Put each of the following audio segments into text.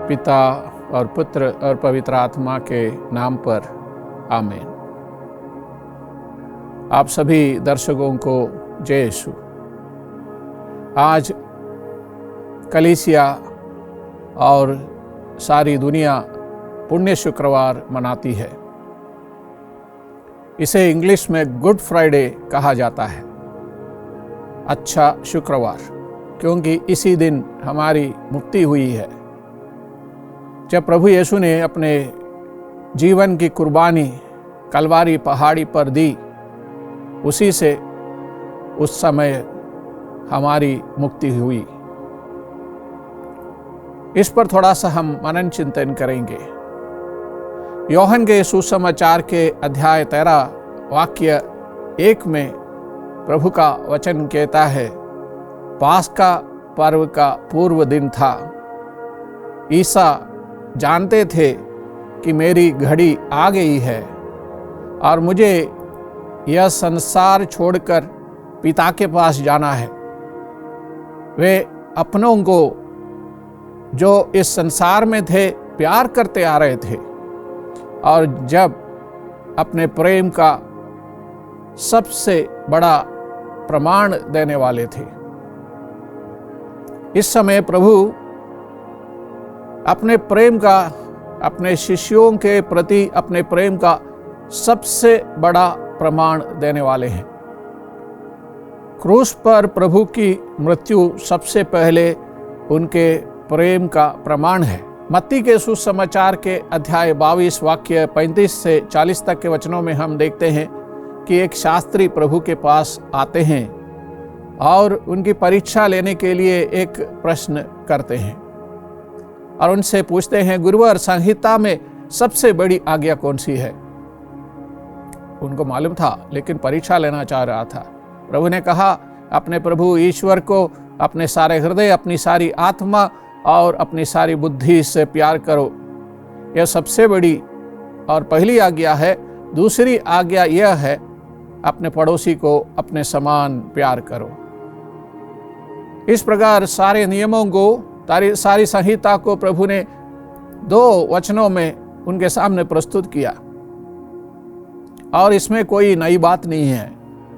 पिता और पुत्र और पवित्र आत्मा के नाम पर आमीन। आप सभी दर्शकों को जय यीशु। आज कलीसिया और सारी दुनिया पुण्य शुक्रवार मनाती है। इसे इंग्लिश में गुड फ्राइडे कहा जाता है, अच्छा शुक्रवार, क्योंकि इसी दिन हमारी मुक्ति हुई है। जब प्रभु यीशु ने अपने जीवन की कुर्बानी कलवारी पहाड़ी पर दी, उसी से उस समय हमारी मुक्ति हुई। इस पर थोड़ा सा हम मनन चिंतन करेंगे। यूहन्ना के सुसमाचार के अध्याय 13 वाक्य 1 में प्रभु का वचन कहता है, पास्का पर्व का पूर्व दिन था। ईसा जानते थे कि मेरी घड़ी आ गई है और मुझे यह संसार छोड़कर पिता के पास जाना है। वे अपनों को जो इस संसार में थे प्यार करते आ रहे थे और जब अपने प्रेम का सबसे बड़ा प्रमाण देने वाले थे। इस समय प्रभु अपने प्रेम का, अपने शिष्यों के प्रति अपने प्रेम का सबसे बड़ा प्रमाण देने वाले हैं। क्रूस पर प्रभु की मृत्यु सबसे पहले उनके प्रेम का प्रमाण है। मत्ती के सुसमाचार के अध्याय 22 वाक्य 35 से 40 तक के वचनों में हम देखते हैं कि एक शास्त्री प्रभु के पास आते हैं और उनकी परीक्षा लेने के लिए एक प्रश्न करते हैं और उनसे पूछते हैं, गुरुवर, संहिता में सबसे बड़ी आज्ञा कौन सी है? उनको मालूम था, लेकिन परीक्षा लेना चाह रहा था। प्रभु ने कहा, अपने प्रभु ईश्वर को अपने सारे हृदय, अपनी सारी आत्मा और अपनी सारी बुद्धि से प्यार करो। यह सबसे बड़ी और पहली आज्ञा है। दूसरी आज्ञा यह है, अपने पड़ोसी को अपने समान प्यार करो। इस प्रकार सारे नियमों को, सारी संहिता को प्रभु ने 2 वचनों में उनके सामने प्रस्तुत किया और इसमें कोई नई बात नहीं है,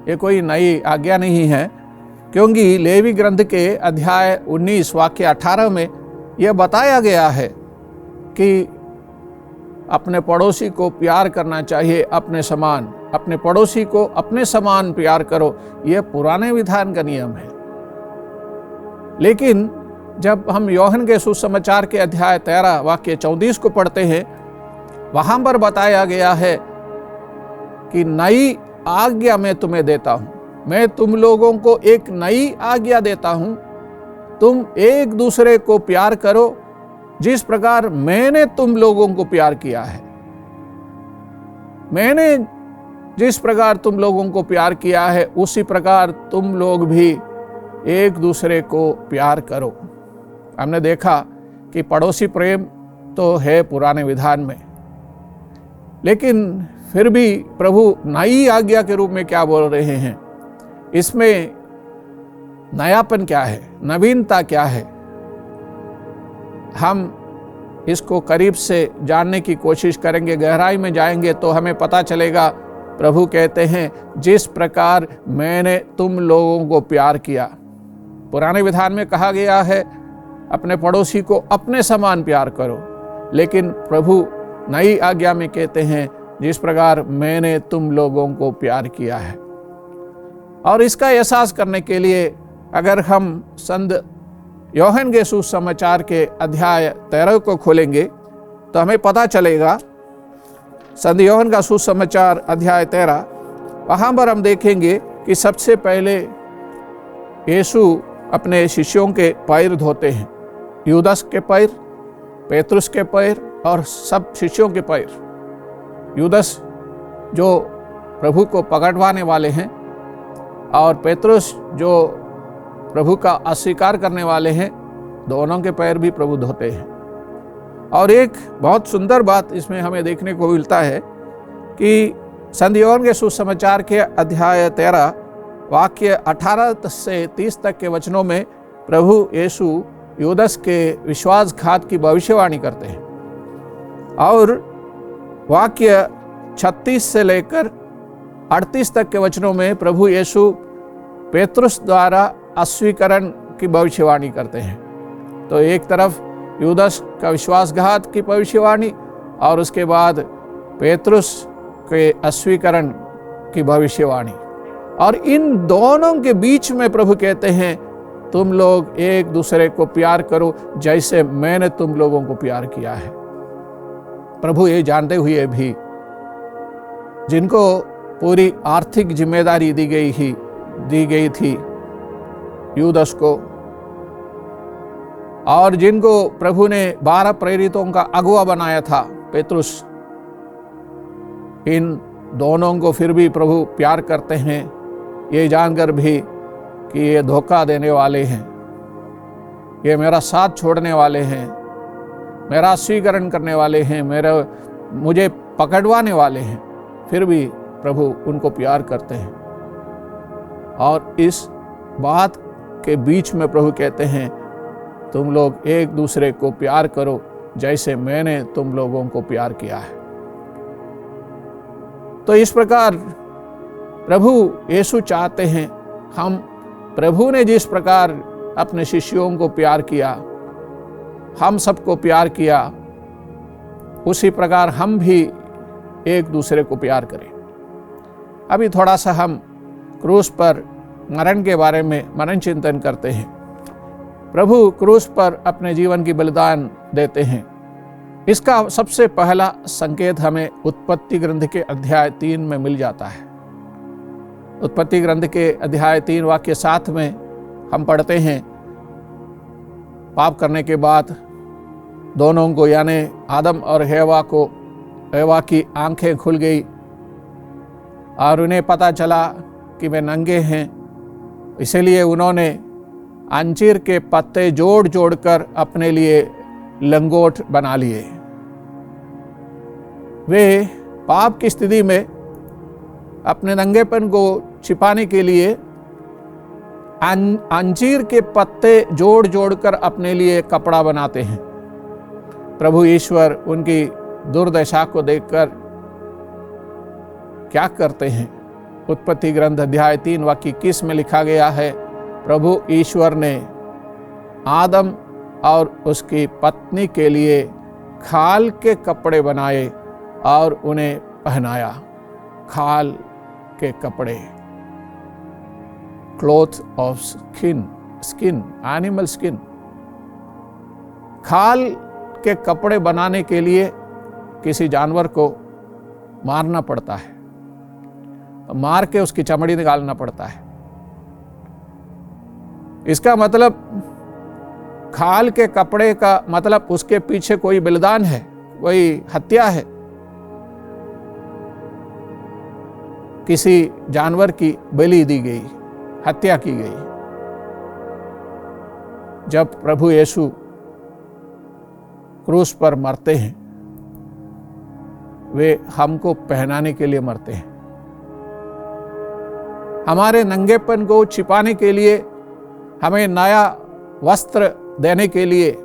ये कोई नई आज्ञा नहीं है, क्योंकि लेवी ग्रंथ के अध्याय 19 वाक्य 18 में यह बताया गया है कि अपने पड़ोसी को प्यार करना चाहिए अपने समान, अपने पड़ोसी को अपने समान प्यार करो। यह पुराने विधान का नियम है। लेकिन जब हम यूहन्ना के सुसमाचार के अध्याय 13 वाक्य 34 को पढ़ते हैं, वहां पर बताया गया है कि नई आज्ञा मैं तुम्हें देता हूं, मैं तुम लोगों को एक नई आज्ञा देता हूं, तुम एक दूसरे को प्यार करो जिस प्रकार मैंने तुम लोगों को प्यार किया है। मैंने जिस प्रकार तुम लोगों को प्यार किया है, उसी प्रकार तुम लोग भी एक दूसरे को प्यार करो। हमने देखा कि पड़ोसी प्रेम तो है पुराने विधान में, लेकिन फिर भी प्रभु नई आज्ञा के रूप में क्या बोल रहे हैं? इसमें नयापन क्या है, नवीनता क्या है? हम इसको करीब से जानने की कोशिश करेंगे, गहराई में जाएंगे तो हमें पता चलेगा। प्रभु कहते हैं, जिस प्रकार मैंने तुम लोगों को प्यार किया। पुराने विधान में कहा गया है अपने पड़ोसी को अपने समान प्यार करो, लेकिन प्रभु नई आज्ञा में कहते हैं, जिस प्रकार मैंने तुम लोगों को प्यार किया है। और इसका एहसास करने के लिए अगर हम संत यूहन्ना के सुसमाचार के अध्याय 13 को खोलेंगे तो हमें पता चलेगा। संत यूहन्ना का सुसमाचार अध्याय 13, वहाँ पर हम देखेंगे कि सबसे पहले यीशु अपने शिष्यों के पैर धोते हैं। यूदास के पैर, पेतरुस के पैर और सब शिष्यों के पैर। यूदास जो प्रभु को पकड़वाने वाले हैं और पेतरुस जो प्रभु का अस्वीकार करने वाले हैं, दोनों के पैर भी प्रभु धोते हैं। और एक बहुत सुंदर बात इसमें हमें देखने को मिलता है कि संत यूहन्ना के सुसमाचार के अध्याय 13 वाक्य 18 से 30 तक के वचनों में प्रभु यीशु यूदस के विश्वासघात की भविष्यवाणी करते हैं। और वाक्य 36 से लेकर 38 तक के वचनों में प्रभु यीशु पेतरुस द्वारा अस्वीकरण की भविष्यवाणी करते हैं। तो एक तरफ यूदस का विश्वासघात की भविष्यवाणी और उसके बाद पेतरुस के अस्वीकरण की भविष्यवाणी, और इन दोनों के बीच में प्रभु कहते हैं तुम लोग एक दूसरे को प्यार करो जैसे मैंने तुम लोगों को प्यार किया है। प्रभु ये जानते हुए भी जिनको पूरी आर्थिक जिम्मेदारी दी गई थी यूदस को, और जिनको प्रभु ने 12 प्रेरितों का अगुवा बनाया था पेतरुस, इन दोनों को फिर भी प्रभु प्यार करते हैं, ये जानकर भी कि ये धोखा देने वाले हैं, ये मेरा साथ छोड़ने वाले हैं, मेरा अस्वीकरण करने वाले हैं, मुझे पकड़वाने वाले हैं, फिर भी प्रभु उनको प्यार करते हैं। और इस बात के बीच में प्रभु कहते हैं तुम लोग एक दूसरे को प्यार करो जैसे मैंने तुम लोगों को प्यार किया है। तो इस प्रकार प्रभु यीशु चाहते हैं हम, प्रभु ने जिस प्रकार अपने शिष्यों को प्यार किया, हम सबको प्यार किया, उसी प्रकार हम भी एक दूसरे को प्यार करें। अभी थोड़ा सा हम क्रूस पर मरण के बारे में मनन चिंतन करते हैं। प्रभु क्रूस पर अपने जीवन की बलिदान देते हैं। इसका सबसे पहला संकेत हमें उत्पत्ति ग्रंथ के अध्याय 3 में मिल जाता है। उत्पत्ति ग्रंथ के अध्याय 3 वाक्य 7 में हम पढ़ते हैं, पाप करने के बाद दोनों को यानी आदम और हेवा की आंखें खुल गई और उन्हें पता चला कि वे नंगे हैं, इसलिए उन्होंने अंजीर के पत्ते जोड़ जोड़ कर अपने लिए लंगोट बना लिए। वे पाप की स्थिति में अपने नंगेपन को छिपाने के लिए अंजीर के पत्ते जोड़ जोड़ कर अपने लिए कपड़ा बनाते हैं। प्रभु ईश्वर उनकी दुर्दशा को देखकर क्या करते हैं? उत्पत्ति ग्रंथ अध्याय 3 वाक्य 21 में लिखा गया है, प्रभु ईश्वर ने आदम और उसकी पत्नी के लिए खाल के कपड़े बनाए और उन्हें पहनाया। खाल के कपड़े, cloth of skin, animal skin. खाल के कपड़े बनाने के लिए किसी जानवर को मारना पड़ता है, मार के उसकी चमड़ी निकालना पड़ता है। इसका मतलब खाल के कपड़े का मतलब उसके पीछे कोई बलिदान है, कोई हत्या है, किसी जानवर की बलि दी गई, हत्या की गई। जब प्रभु यीशु क्रूस पर मरते हैं, वे हमको पहनाने के लिए मरते हैं, हमारे नंगेपन को छिपाने के लिए, हमें नया वस्त्र देने के लिए,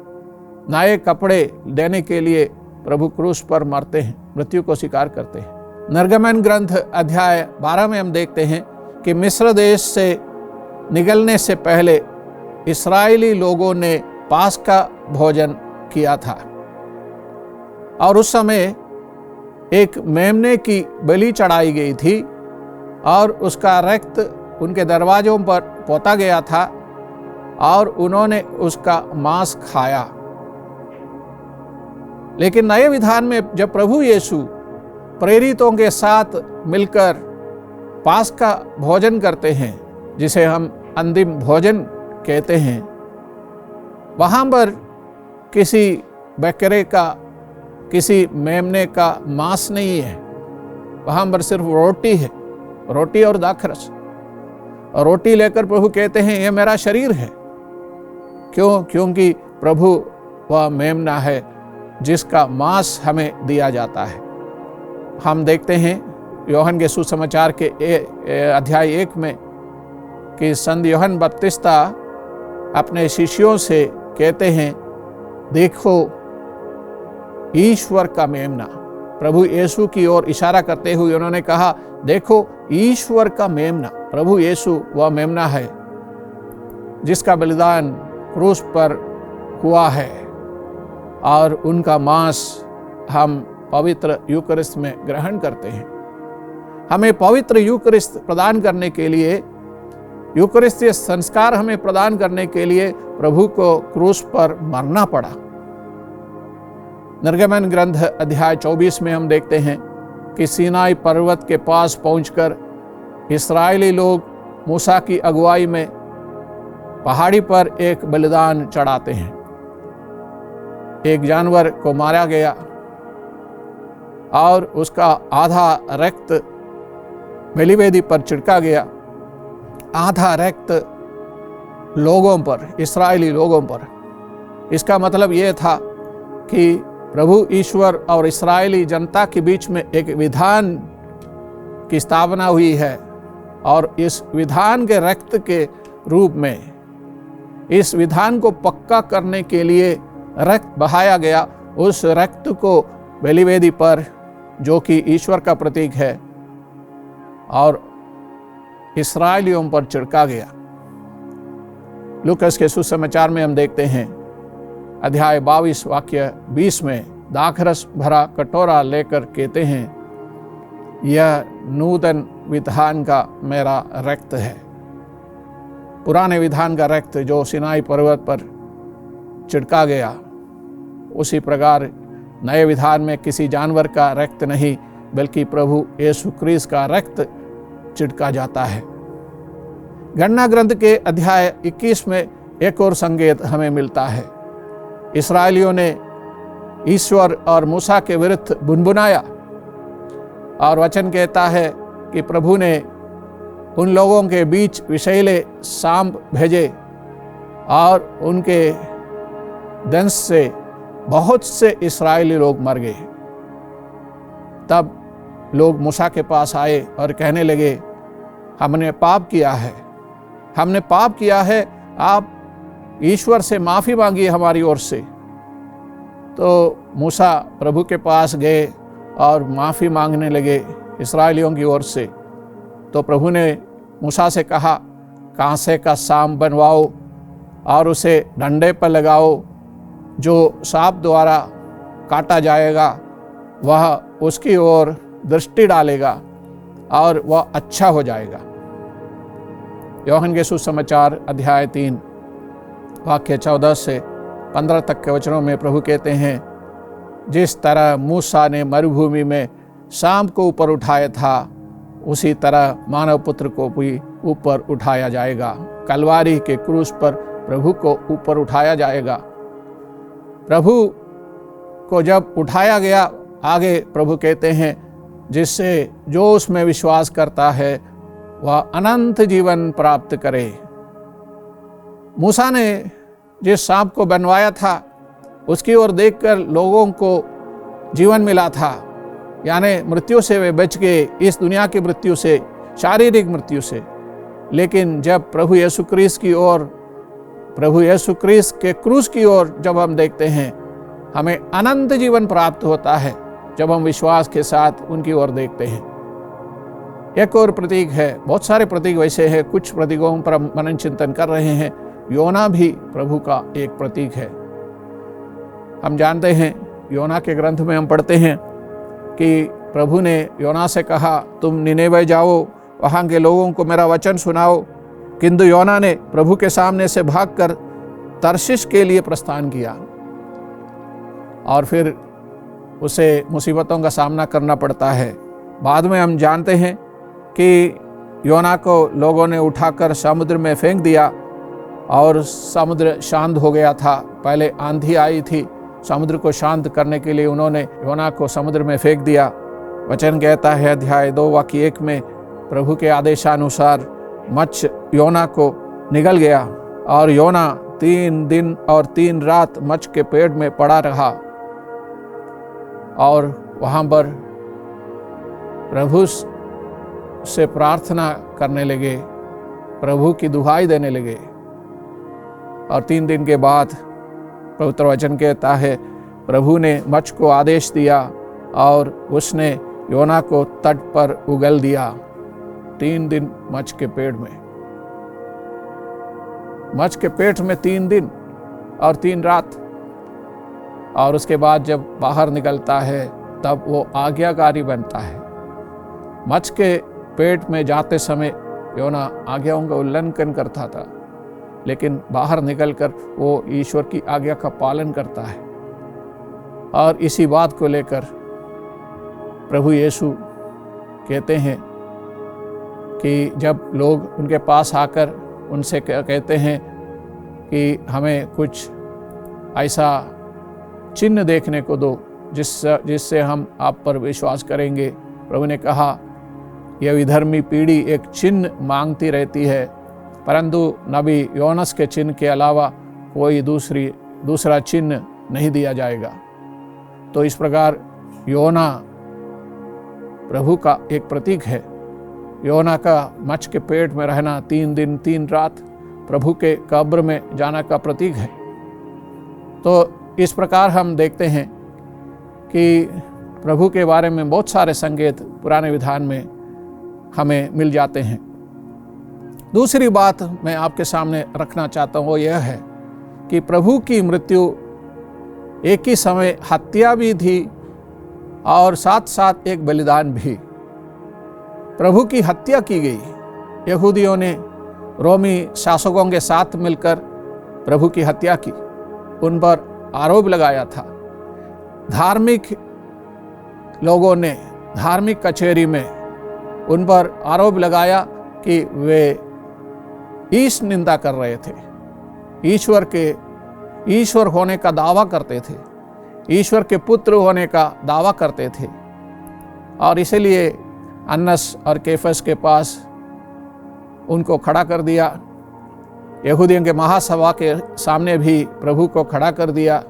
नए कपड़े देने के लिए प्रभु क्रूस पर मरते हैं, मृत्यु को स्वीकार करते हैं। निर्गमन ग्रंथ अध्याय 12 में हम देखते हैं कि मिस्र देश से निकलने से पहले इस्राएली लोगों ने पास्का भोजन किया था और उस समय एक मेमने की बलि चढ़ाई गई थी और उसका रक्त उनके दरवाजों पर पोता गया था और उन्होंने उसका मांस खाया। लेकिन नए विधान में जब प्रभु यीशु प्रेरितों के साथ मिलकर पास्का भोजन करते हैं, जिसे हम अंतिम भोजन कहते हैं, वहाँ पर किसी बकरे का, किसी मेमने का मांस नहीं है, वहाँ पर सिर्फ रोटी है, रोटी और दाखरस। और रोटी लेकर प्रभु कहते हैं यह मेरा शरीर है। क्यों? क्योंकि प्रभु वह मेमना है जिसका मांस हमें दिया जाता है। हम देखते हैं यूहन्ना के सुसमाचार के अध्याय 1 में कि संत यूहन्ना बपतिस्ता अपने शिष्यों से कहते हैं, देखो ईश्वर का मेमना। प्रभु यीशु की ओर इशारा करते हुए उन्होंने कहा, देखो ईश्वर का मेमना। प्रभु यीशु वह मेमना है जिसका बलिदान क्रूस पर हुआ है, और उनका मांस हम पवित्र यूकरिस्त में ग्रहण करते हैं। हमें पवित्र यूकरिस्त प्रदान करने के लिए, यूकरिस्तीय संस्कार हमें प्रदान करने के लिए प्रभु को क्रूस पर मरना पड़ा। निर्गमन ग्रंथ अध्याय 24 में हम देखते हैं कि सीनाई पर्वत के पास पहुंचकर इस्राएली लोग मूसा की अगुवाई में पहाड़ी पर एक बलिदान चढ़ाते हैं। एक जानवर को मारा गया और उसका आधा रक्त बलिवेदी पर छिड़का गया, आधा रक्त लोगों पर, इस्राएली लोगों पर। इसका मतलब यह था कि प्रभु ईश्वर और इस्राएली जनता के बीच में एक विधान की स्थापना हुई है, और इस विधान के रक्त के रूप में, इस विधान को पक्का करने के लिए रक्त बहाया गया। उस रक्त को बलिवेदी पर, जो कि ईश्वर का प्रतीक है, और इस्राएलियों पर छिड़का गया। लूकास के सुसमाचार में हम देखते हैं अध्याय 22 वाक्य 20 में, दाखरस भरा कटोरा लेकर कहते हैं, यह नूतन विधान का मेरा रक्त है। पुराने विधान का रक्त जो सिनाई पर्वत पर छिड़का गया, उसी प्रकार नए विधान में किसी जानवर का रक्त नहीं, बल्कि प्रभु यीशु क्रिस्त का रक्त छिड़का जाता है। गणना ग्रंथ के अध्याय 21 में एक और संकेत हमें मिलता है। इस्राएलियों ने ईश्वर और मूसा के विरुद्ध बुनबुनाया, और वचन कहता है कि प्रभु ने उन लोगों के बीच विषैले सांप भेजे, और उनके दंश से बहुत से इस्राएली लोग मर गए। तब लोग मूसा के पास आए और कहने लगे, हमने पाप किया है, हमने पाप किया है, आप ईश्वर से माफ़ी मांगिए हमारी ओर से। तो मूसा प्रभु के पास गए और माफ़ी मांगने लगे इस्राएलियों की ओर से। तो प्रभु ने मूसा से कहा, कांसे का सांप बनवाओ और उसे डंडे पर लगाओ, जो सांप द्वारा काटा जाएगा वह उसकी ओर दृष्टि डालेगा और वह अच्छा हो जाएगा। यूहन्ना के सुसमाचार अध्याय 3 वाक्य 14 से 15 तक के वचनों में प्रभु कहते हैं, जिस तरह मूसा ने मरुभूमि में सांप को ऊपर उठाया था, उसी तरह मानव पुत्र को भी ऊपर उठाया जाएगा। कलवारी के क्रूस पर प्रभु को ऊपर उठाया जाएगा। प्रभु को जब उठाया गया, आगे प्रभु कहते हैं, जिससे जो उसमें विश्वास करता है वह अनंत जीवन प्राप्त करे। मूसा ने जिस सांप को बनवाया था, उसकी ओर देखकर लोगों को जीवन मिला था, यानी मृत्यु से वे बच गए, इस दुनिया की मृत्यु से, शारीरिक मृत्यु से। लेकिन जब प्रभु यीशु क्रिस्त की ओर, प्रभु यीशु क्रिस्त के क्रूस की ओर जब हम देखते हैं, हमें अनंत जीवन प्राप्त होता है जब हम विश्वास के साथ उनकी ओर देखते हैं। एक और प्रतीक है, बहुत सारे प्रतीक वैसे हैं, कुछ प्रतीकों पर हम मनन चिंतन कर रहे हैं। योना भी प्रभु का एक प्रतीक है। हम जानते हैं, योना के ग्रंथ में हम पढ़ते हैं कि प्रभु ने योना से कहा, तुम निनेवे जाओ, वहाँ के लोगों को मेरा वचन सुनाओ। किंतु योना ने प्रभु के सामने से भागकर तर्शिश के लिए प्रस्थान किया, और फिर उसे मुसीबतों का सामना करना पड़ता है। बाद में हम जानते हैं कि योना को लोगों ने उठाकर समुद्र में फेंक दिया और समुद्र शांत हो गया था। पहले आंधी आई थी, समुद्र को शांत करने के लिए उन्होंने योना को समुद्र में फेंक दिया। वचन कहता है अध्याय 2 वाक्य 1 में, प्रभु के आदेशानुसार मत्स्य योना को निगल गया, और योना 3 दिन और 3 रात मत्स्य के पेट में पड़ा रहा, और वहाँ पर प्रभु से प्रार्थना करने लगे, प्रभु की दुहाई देने लगे। और 3 दिन के बाद पवित्र वचन कहता है, प्रभु ने मच्छ को आदेश दिया और उसने योना को तट पर उगल दिया। 3 दिन मच्छ के पेट में, मच्छ के पेट में 3 दिन और 3 रात, और उसके बाद जब बाहर निकलता है तब वो आज्ञाकारी बनता है। मच्छ के पेट में जाते समय योना आज्ञाओं का उल्लंघन करता था, लेकिन बाहर निकलकर वो ईश्वर की आज्ञा का पालन करता है। और इसी बात को लेकर प्रभु यीशु कहते हैं कि जब लोग उनके पास आकर उनसे कहते हैं कि हमें कुछ ऐसा चिन्ह देखने को दो जिससे हम आप पर विश्वास करेंगे, प्रभु ने कहा, यह विधर्मी पीढ़ी एक चिन्ह मांगती रहती है, परंतु नबी योनस के चिन्ह के अलावा कोई दूसरा चिन्ह नहीं दिया जाएगा। तो इस प्रकार योना प्रभु का एक प्रतीक है। योना का मच्छ के पेट में रहना, 3 दिन 3 रात प्रभु के कब्र में जाना का प्रतीक है। तो इस प्रकार हम देखते हैं कि प्रभु के बारे में बहुत सारे संकेत पुराने विधान में हमें मिल जाते हैं। दूसरी बात मैं आपके सामने रखना चाहता हूँ, वो यह है कि प्रभु की मृत्यु एक ही समय हत्या भी थी और साथ साथ एक बलिदान भी। प्रभु की हत्या की गई। यहूदियों ने रोमी शासकों के साथ मिलकर प्रभु की हत्या की, उन पर आरोप लगाया था। धार्मिक लोगों ने धार्मिक कचहरी में उन पर आरोप लगाया कि वे ईश निंदा कर रहे थे, ईश्वर होने का दावा करते थे, ईश्वर के पुत्र होने का दावा करते थे। और इसलिए अन्नस और कैफस के पास उनको खड़ा कर दिया। यहूदियों के महासभा के सामने भी प्रभु को खड़ा कर दिया।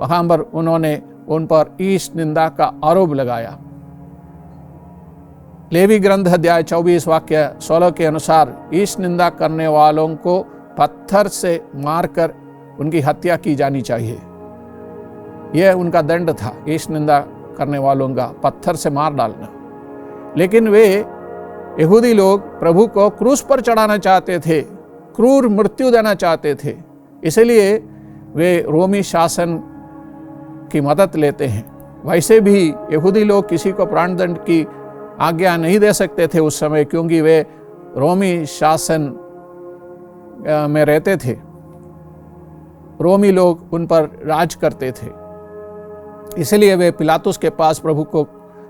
वहाँ पर उन्होंने उन पर ईश निंदा का आरोप लगाया। लेवी ग्रंथ अध्याय 24 वाक्य 16 के अनुसार ईश निंदा करने वालों को पत्थर से मारकर उनकी हत्या की जानी चाहिए। यह उनका दंड था, ईश निंदा करने वालों का पत्थर से मार डालना। लेकिन वे यहूदी लोग प्रभु को क्रूस पर चढ़ाना चाहते थे, क्रूर मृत्यु देना चाहते थे। इसलिए वे रोमी शासन की मदद लेते हैं। वैसे भी यहूदी लोग किसी को प्राणदंड की आज्ञा नहीं दे सकते थे उस समय, क्योंकि वे रोमी शासन में रहते थे। रोमी लोग उन पर राज करते थे। इसलिए वे पिलातुस के पास प्रभु को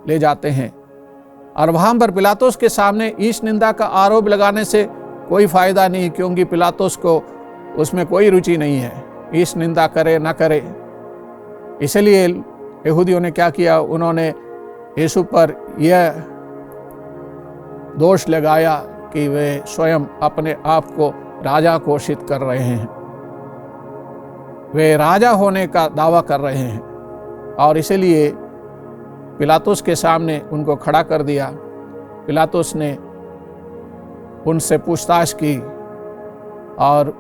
ले जाते हैं और वहाँ पर पिलातुस के सामने ईश निंदा का आरोप लगाने से कोई फायदा नहीं, क्योंकि पिलातुस को उसमें कोई रुचि नहीं है, ईश निंदा करे ना करे। इसलिए यहूदियों ने क्या किया, उन्होंने यीशु पर यह दोष लगाया कि वे स्वयं अपने आप को राजा घोषित कर रहे हैं, वे राजा होने का दावा कर रहे हैं। और इसलिए पिलातुस के सामने उनको खड़ा कर दिया। पिलातुस ने उनसे पूछताछ की और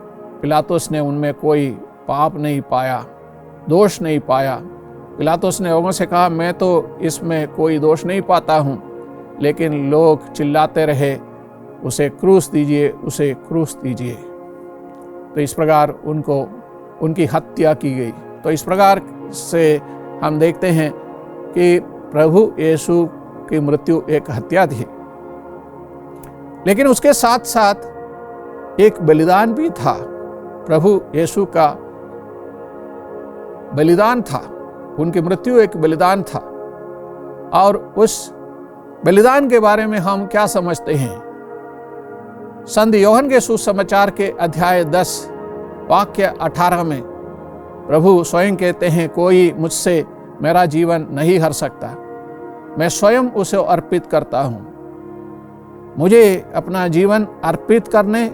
पिलातुस ने उनमें कोई पाप नहीं पाया, दोष नहीं पाया। पिलातुस ने लोगों से कहा, मैं तो इसमें कोई दोष नहीं पाता हूँ, लेकिन लोग चिल्लाते रहे, उसे क्रूस दीजिए, उसे क्रूस दीजिए। तो इस प्रकार उनकी हत्या की गई। तो इस प्रकार से हम देखते हैं कि प्रभु यीशु की मृत्यु एक हत्या थी, लेकिन उसके साथ साथ एक बलिदान भी था। प्रभु यीशु का बलिदान था, उनकी मृत्यु एक बलिदान था। और उस बलिदान के बारे में हम क्या समझते हैं? संत यूहन्ना के सुसमाचार के अध्याय 10 वाक्य 18 में प्रभु स्वयं कहते हैं, कोई मुझसे मेरा जीवन नहीं हर सकता, मैं स्वयं उसे अर्पित करता हूँ। मुझे अपना जीवन अर्पित करने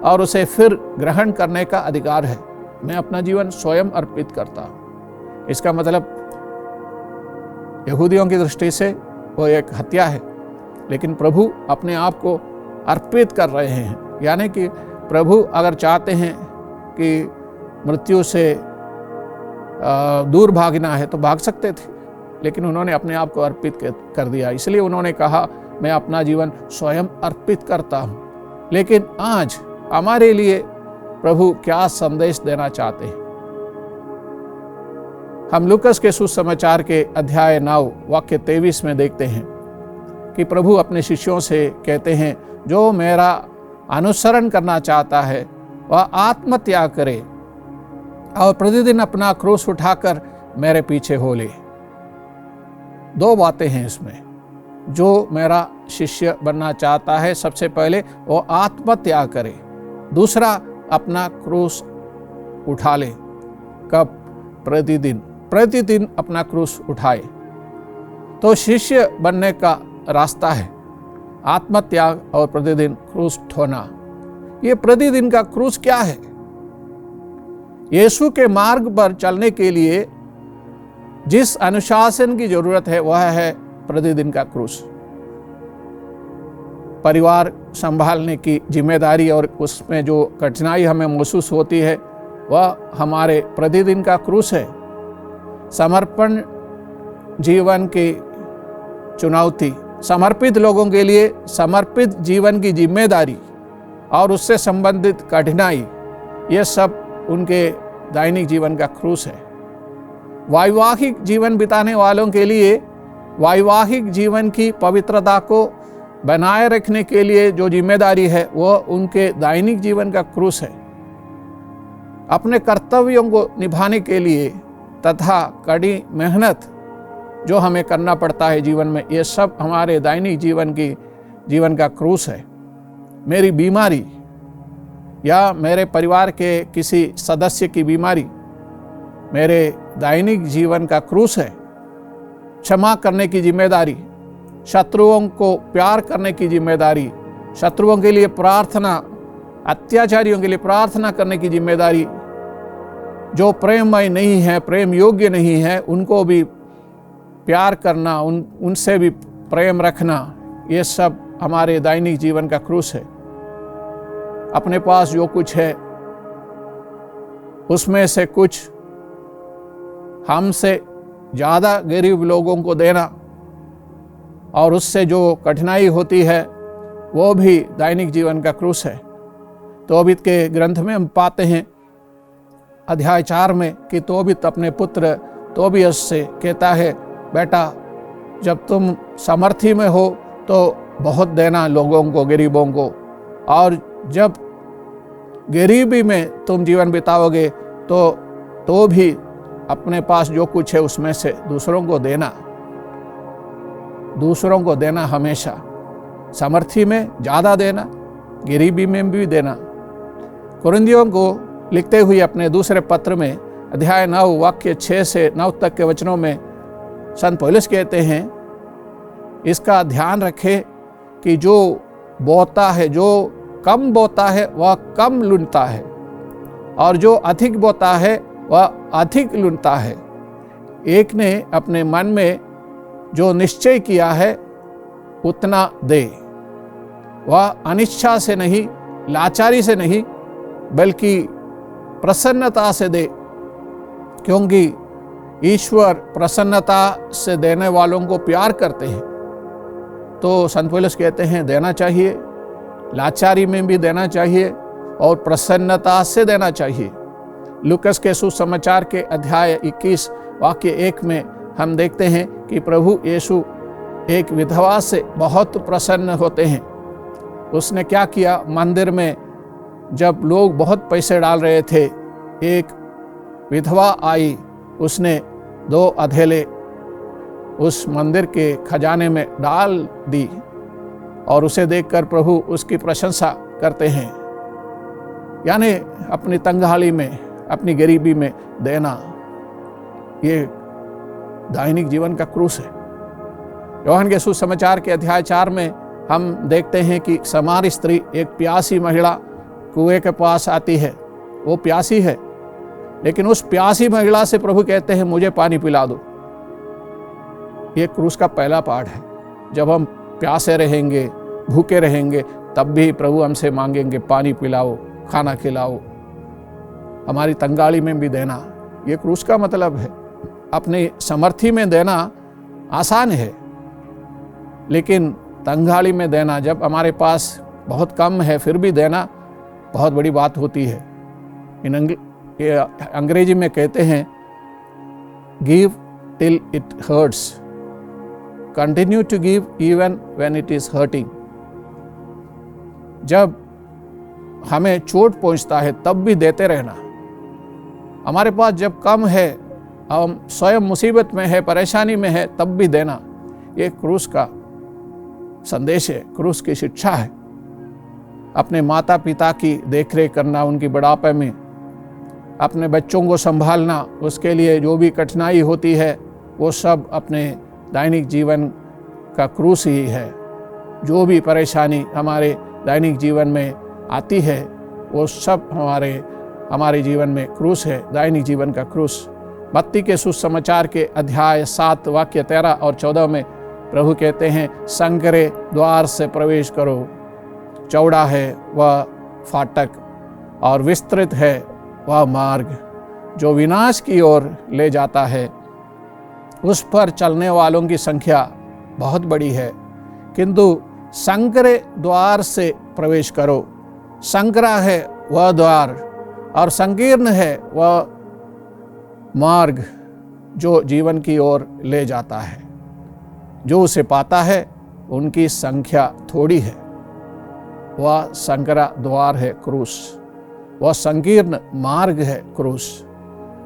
और उसे फिर ग्रहण करने का अधिकार है। मैं अपना जीवन स्वयं अर्पित करता हूँ। इसका मतलब यहूदियों की दृष्टि से वो एक हत्या है, लेकिन प्रभु अपने आप को अर्पित कर रहे हैं। यानी कि प्रभु अगर चाहते हैं कि मृत्यु से दूर भागना है तो भाग सकते थे, लेकिन उन्होंने अपने आप को अर्पित कर दिया। इसलिए उन्होंने कहा, मैं अपना जीवन स्वयं अर्पित करता हूँ। लेकिन आज हमारे लिए प्रभु क्या संदेश देना चाहते हैं? हम लूकस के सुसमाचार के अध्याय 9 वाक्य 23 में देखते हैं कि प्रभु अपने शिष्यों से कहते हैं, जो मेरा अनुसरण करना चाहता है वह आत्मत्याग करे और प्रतिदिन अपना क्रूस उठाकर मेरे पीछे हो ले। दो बातें हैं इसमें। जो मेरा शिष्य बनना चाहता है, सबसे पहले वो आत्मत्याग करे, दूसरा अपना क्रूस उठा ले। कब? प्रतिदिन अपना क्रूस उठाए। तो शिष्य बनने का रास्ता है आत्मत्याग और प्रतिदिन क्रूस उठाना। ये प्रतिदिन का क्रूस क्या है? यीशु के मार्ग पर चलने के लिए जिस अनुशासन की जरूरत है वह है प्रतिदिन का क्रूस। परिवार संभालने की जिम्मेदारी और उसमें जो कठिनाई हमें महसूस होती है वह हमारे प्रतिदिन का क्रूस है। समर्पण जीवन की चुनौती, समर्पित लोगों के लिए समर्पित जीवन की जिम्मेदारी और उससे संबंधित कठिनाई, ये सब उनके दैनिक जीवन का क्रूस है। वैवाहिक जीवन बिताने वालों के लिए वैवाहिक जीवन की पवित्रता को बनाए रखने के लिए जो जिम्मेदारी है वह उनके दैनिक जीवन का क्रूस है। अपने कर्तव्यों को निभाने के लिए तथा कड़ी मेहनत जो हमें करना पड़ता है जीवन में, ये सब हमारे दैनिक जीवन का क्रूस है। मेरी बीमारी या मेरे परिवार के किसी सदस्य की बीमारी मेरे दैनिक जीवन का क्रूस है। क्षमा करने की जिम्मेदारी, शत्रुओं को प्यार करने की जिम्मेदारी, शत्रुओं के लिए प्रार्थना, अत्याचारियों के लिए प्रार्थना करने की जिम्मेदारी, जो प्रेममय नहीं है, प्रेम योग्य नहीं है, उनको भी प्यार करना, उनसे भी प्रेम रखना, ये सब हमारे दैनिक जीवन का क्रूस है। अपने पास जो कुछ है उसमें से कुछ हमसे ज़्यादा गरीब लोगों को देना और उससे जो कठिनाई होती है वो भी दैनिक जीवन का क्रूस है। तोबित के ग्रंथ में हम पाते हैं अध्याय 4 में कि तोबित अपने पुत्र तोबियस से कहता है, बेटा जब तुम समर्थी में हो तो बहुत देना लोगों को, गरीबों को, और जब गरीबी में तुम जीवन बिताओगे तो भी अपने पास जो कुछ है उसमें से दूसरों को देना हमेशा। समर्थी में ज़्यादा देना, गरीबी में भी देना। कुरिन्थियों को लिखते हुए अपने दूसरे पत्र में अध्याय 9 वाक्य 6 से 9 तक के वचनों में संत पौलुस कहते हैं, इसका ध्यान रखें कि जो बोता है, जो कम बोता है वह कम लुनता है, और जो अधिक बोता है वह अधिक लुनता है। एक ने अपने मन में जो निश्चय किया है उतना दे, वह अनिच्छा से नहीं, लाचारी से नहीं, बल्कि प्रसन्नता से दे, क्योंकि ईश्वर प्रसन्नता से देने वालों को प्यार करते हैं। तो संत पौलुस कहते हैं देना चाहिए, लाचारी में भी देना चाहिए और प्रसन्नता से देना चाहिए। लूकस के सुसमाचार के अध्याय 21 वाक्य 1 में हम देखते हैं कि प्रभु यीशु एक विधवा से बहुत प्रसन्न होते हैं। उसने क्या किया? मंदिर में जब लोग बहुत पैसे डाल रहे थे, एक विधवा आई, उसने 2 अधेले उस मंदिर के खजाने में डाल दी और उसे देखकर प्रभु उसकी प्रशंसा करते हैं। यानी अपनी तंगहाली में, अपनी गरीबी में देना, ये दैनिक जीवन का क्रूस है। यूहन्ना के सुसमाचार के अध्याय 4 में हम देखते हैं कि सामारी स्त्री, एक प्यासी महिला कुएं के पास आती है। वो प्यासी है, लेकिन उस प्यासी महिला से प्रभु कहते हैं मुझे पानी पिला दो। ये क्रूस का पहला पाठ है। जब हम प्यासे रहेंगे, भूखे रहेंगे, तब भी प्रभु हमसे मांगेंगे पानी पिलाओ, खाना खिलाओ। हमारी तंगाली में भी देना, ये क्रूस का मतलब है। अपनी समर्थी में देना आसान है, लेकिन तंगाली में देना, जब हमारे पास बहुत कम है फिर भी देना बहुत बड़ी बात होती है। अंग्रेजी में कहते हैं give till it hurts, continue to give even when it is hurting. जब हमें चोट पहुंचता है तब भी देते रहना। हमारे पास जब कम है, हम स्वयं मुसीबत में है, परेशानी में है, तब भी देना, ये क्रूस का संदेश है, क्रूस की शिक्षा है। अपने माता पिता की देखरेख करना, उनकी बुढ़ापे में अपने बच्चों को संभालना, उसके लिए जो भी कठिनाई होती है वो सब अपने दैनिक जीवन का क्रूस ही है। जो भी परेशानी हमारे दैनिक जीवन में आती है वो सब हमारे जीवन में क्रूस है, दैनिक जीवन का क्रूस। मत्ती के सुसमाचार के अध्याय 7 वाक्य 13 और 14 में प्रभु कहते हैं, संकरे द्वार से प्रवेश करो, चौड़ा है वह फाटक और विस्तृत है वह मार्ग जो विनाश की ओर ले जाता है, उस पर चलने वालों की संख्या बहुत बड़ी है, किंतु संकरे द्वार से प्रवेश करो। संकरा है वह द्वार और संकीर्ण है वह मार्ग जो जीवन की ओर ले जाता है। जो उसे पाता है उनकी संख्या थोड़ी है। वह संकरा द्वार है क्रूस, वह संकीर्ण मार्ग है क्रूस।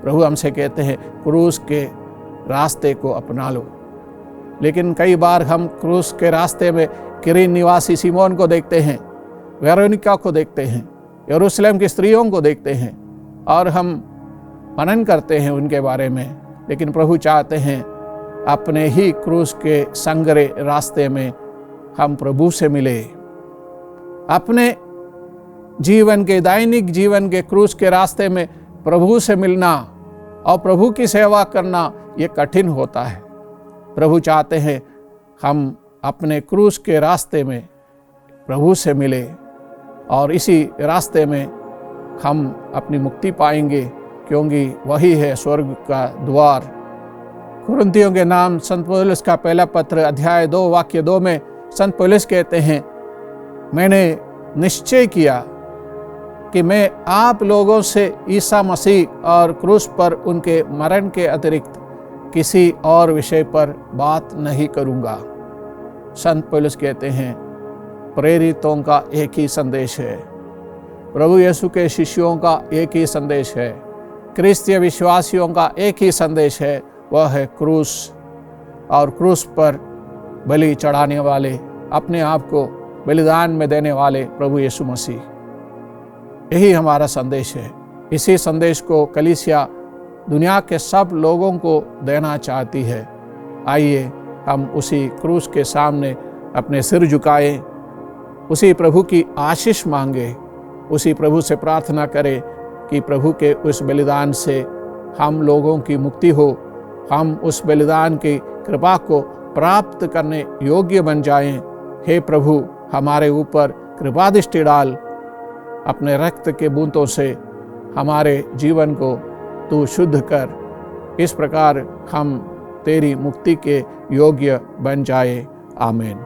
प्रभु हमसे कहते हैं क्रूस के रास्ते को अपना लो। लेकिन कई बार हम क्रूस के रास्ते में किरीन निवासी सिमोन को देखते हैं, वेरोनिका को देखते हैं, यरूशलेम की स्त्रियों को देखते हैं और हम मनन करते हैं उनके बारे में। लेकिन प्रभु चाहते हैं अपने ही क्रूस के संकरे रास्ते में हम प्रभु से मिले। अपने जीवन के, दैनिक जीवन के क्रूस के रास्ते में प्रभु से मिलना और प्रभु की सेवा करना ये कठिन होता है। प्रभु चाहते हैं हम अपने क्रूस के रास्ते में प्रभु से मिले और इसी रास्ते में हम अपनी मुक्ति पाएंगे, क्योंकि वही है स्वर्ग का द्वार। कुरिन्थियों के नाम संत पौलुस का पहला पत्र अध्याय 2 वाक्य 2 में संत पौलुस कहते हैं, मैंने निश्चय किया कि मैं आप लोगों से ईसा मसीह और क्रूस पर उनके मरण के अतिरिक्त किसी और विषय पर बात नहीं करूंगा। संत पौलुस कहते हैं प्रेरितों का एक ही संदेश है, प्रभु यीशु के शिष्यों का एक ही संदेश है, क्रिस्तीय विश्वासियों का एक ही संदेश है, वह है क्रूस। और क्रूस पर बलि चढ़ाने वाले, अपने आप को बलिदान में देने वाले प्रभु यीशु मसीह, यही हमारा संदेश है। इसी संदेश को कलीसिया दुनिया के सब लोगों को देना चाहती है। आइए हम उसी क्रूस के सामने अपने सिर झुकाएं, उसी प्रभु की आशीष मांगे, उसी प्रभु से प्रार्थना करें कि प्रभु के उस बलिदान से हम लोगों की मुक्ति हो, हम उस बलिदान की कृपा को प्राप्त करने योग्य बन जाएं। हे प्रभु, हमारे ऊपर कृपा दृष्टि डाल, अपने रक्त के बूंदों से हमारे जीवन को तू शुद्ध कर। इस प्रकार हम तेरी मुक्ति के योग्य बन जाए। आमीन।